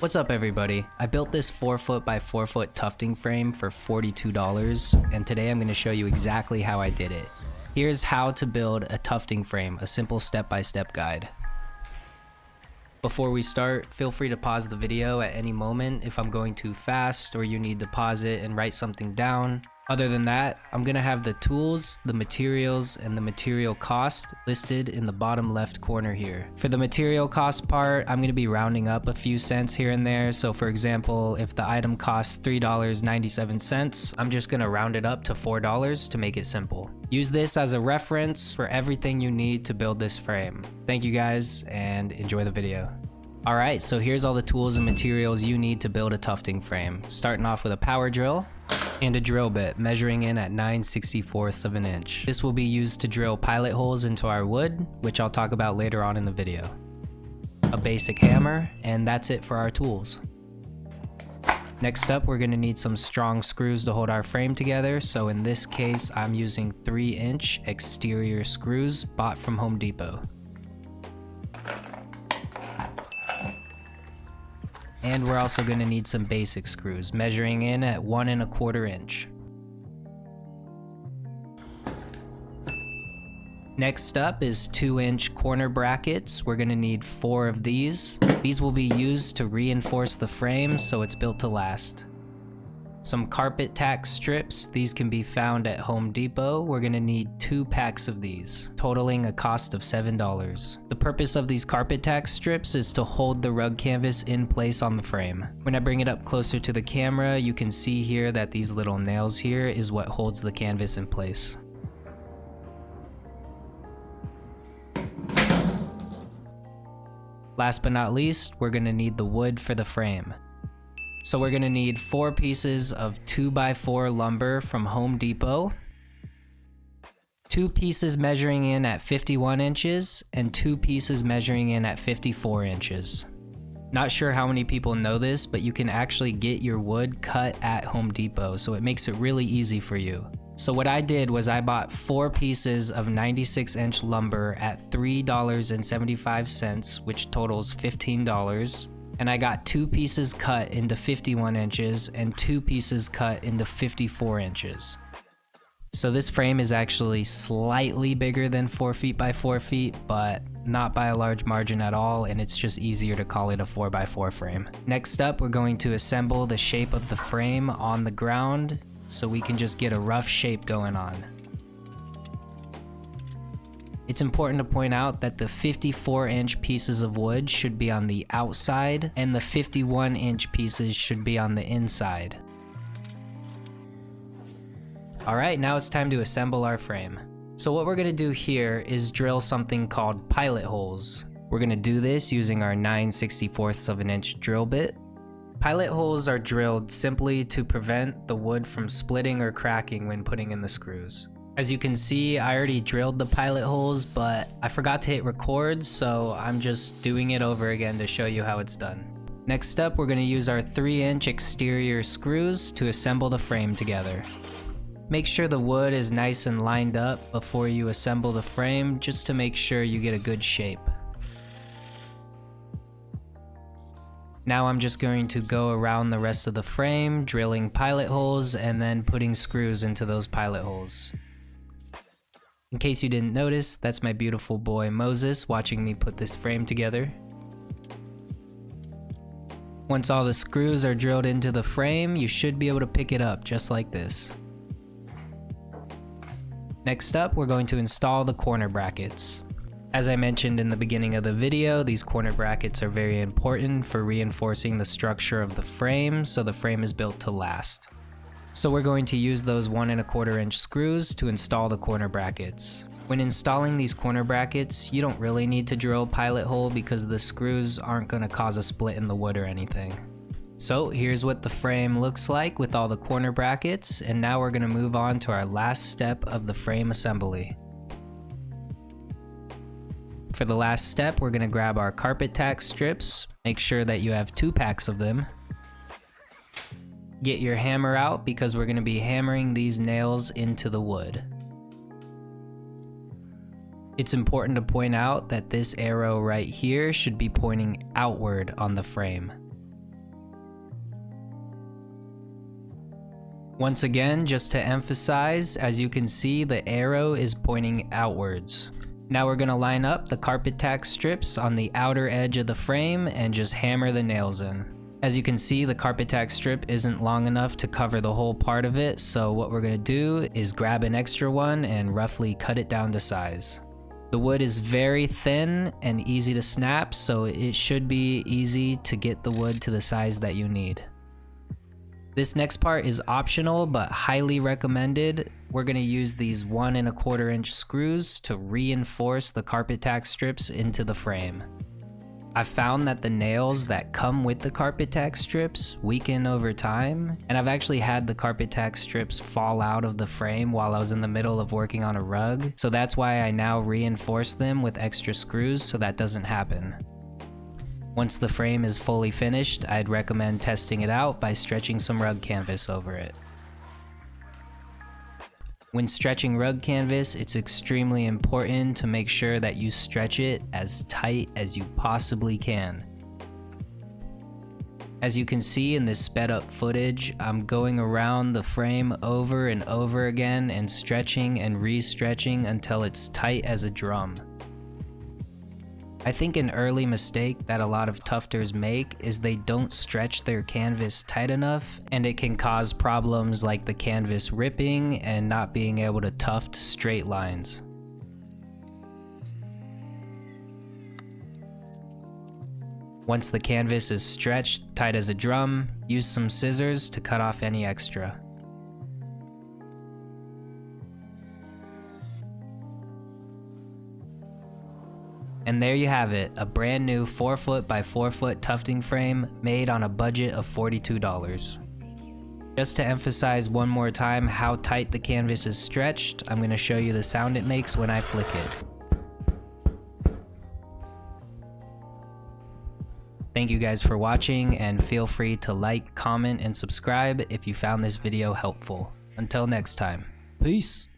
What's up everybody? I built this 4-foot by 4-foot tufting frame for $42, and today I'm going to show you exactly how I did it. Here's how to build a tufting frame, a simple step-by-step guide. Before we start, feel free to pause the video at any moment if I'm going too fast or you need to pause it and write something down. Other than that, I'm going to have the tools, the materials, and the material cost listed in the bottom left corner here. For the material cost part, I'm going to be rounding up a few cents here and there. So for example, if the item costs $3.97, I'm just going to round it up to $4 to make it simple. Use this as a reference for everything you need to build this frame. Thank you guys and enjoy the video. Alright, so here's all the tools and materials you need to build a tufting frame. Starting off with a power drill and a drill bit measuring in at 9/64 of an inch. This will be used to drill pilot holes into our wood, which I'll talk about later on in the video. A basic hammer, and that's it for our tools. Next up, we're going to need some strong screws to hold our frame together, so in this case I'm using 3-inch exterior screws bought from Home Depot. And we're also going to need some basic screws, measuring in at 1 1/4 inch. Next up is 2-inch corner brackets. We're going to need 4 of these. These will be used to reinforce the frame so it's built to last. Some carpet tack strips. These can be found at Home Depot. We're going to need 2 packs of these, totaling a cost of $7. The purpose of these carpet tack strips is to hold the rug canvas in place on the frame. When I bring it up closer to the camera, you can see here that these little nails here is what holds the canvas in place. Last but not least, we're going to need the wood for the frame. So we're going to need 4 pieces of 2x4 lumber from Home Depot, 2 pieces measuring in at 51 inches, and 2 pieces measuring in at 54 inches. Not sure how many people know this, but you can actually get your wood cut at Home Depot, so it makes it really easy for you. So what I did was I bought 4 pieces of 96-inch lumber at $3.75, which totals $15. And I got 2 pieces cut into 51 inches and 2 pieces cut into 54 inches. So this frame is actually slightly bigger than 4 feet by 4 feet, but not by a large margin at all, and it's just easier to call it a 4x4 frame. Next up, we're going to assemble the shape of the frame on the ground so we can just get a rough shape going on. It's important to point out that the 54-inch pieces of wood should be on the outside and the 51-inch pieces should be on the inside. Alright, now it's time to assemble our frame. So what we're going to do here is drill something called pilot holes. We're going to do this using our 9/64 of an inch drill bit. Pilot holes are drilled simply to prevent the wood from splitting or cracking when putting in the screws. As you can see, I already drilled the pilot holes, but I forgot to hit record, so I'm just doing it over again to show you how it's done. Next up, we're going to use our 3-inch exterior screws to assemble the frame together. Make sure the wood is nice and lined up before you assemble the frame, just to make sure you get a good shape. Now I'm just going to go around the rest of the frame, drilling pilot holes and then putting screws into those pilot holes. In case you didn't notice, that's my beautiful boy Moses watching me put this frame together. Once all the screws are drilled into the frame, you should be able to pick it up just like this. Next up, we're going to install the corner brackets. As I mentioned in the beginning of the video, these corner brackets are very important for reinforcing the structure of the frame so the frame is built to last. So we're going to use those 1 1/4 inch screws to install the corner brackets. When installing these corner brackets, you don't really need to drill a pilot hole because the screws aren't going to cause a split in the wood or anything. So here's what the frame looks like with all the corner brackets, and now we're going to move on to our last step of the frame assembly. For the last step, we're going to grab our carpet tack strips, make sure that you have 2 packs of them. Get your hammer out because we're going to be hammering these nails into the wood. It's important to point out that this arrow right here should be pointing outward on the frame. Once again, just to emphasize, as you can see, the arrow is pointing outwards. Now we're gonna line up the carpet tack strips on the outer edge of the frame and just hammer the nails in. As you can see, the carpet tack strip isn't long enough to cover the whole part of it, so what we're gonna do is grab an extra one and roughly cut it down to size. The wood is very thin and easy to snap, so it should be easy to get the wood to the size that you need. This next part is optional but highly recommended. We're going to use these 1 1/4 inch screws to reinforce the carpet tack strips into the frame. I've found that the nails that come with the carpet tack strips weaken over time, and I've actually had the carpet tack strips fall out of the frame while I was in the middle of working on a rug, so that's why I now reinforce them with extra screws so that doesn't happen. Once the frame is fully finished, I'd recommend testing it out by stretching some rug canvas over it. When stretching rug canvas, it's extremely important to make sure that you stretch it as tight as you possibly can. As you can see in this sped up footage, I'm going around the frame over and over again and stretching and re-stretching until it's tight as a drum. I think an early mistake that a lot of tufters make is they don't stretch their canvas tight enough, and it can cause problems like the canvas ripping and not being able to tuft straight lines. Once the canvas is stretched tight as a drum, use some scissors to cut off any extra. And there you have it, a brand new 4 foot by 4 foot tufting frame made on a budget of $42. Just to emphasize one more time how tight the canvas is stretched, I'm going to show you the sound it makes when I flick it. Thank you guys for watching, and feel free to like, comment, and subscribe if you found this video helpful. Until next time, peace!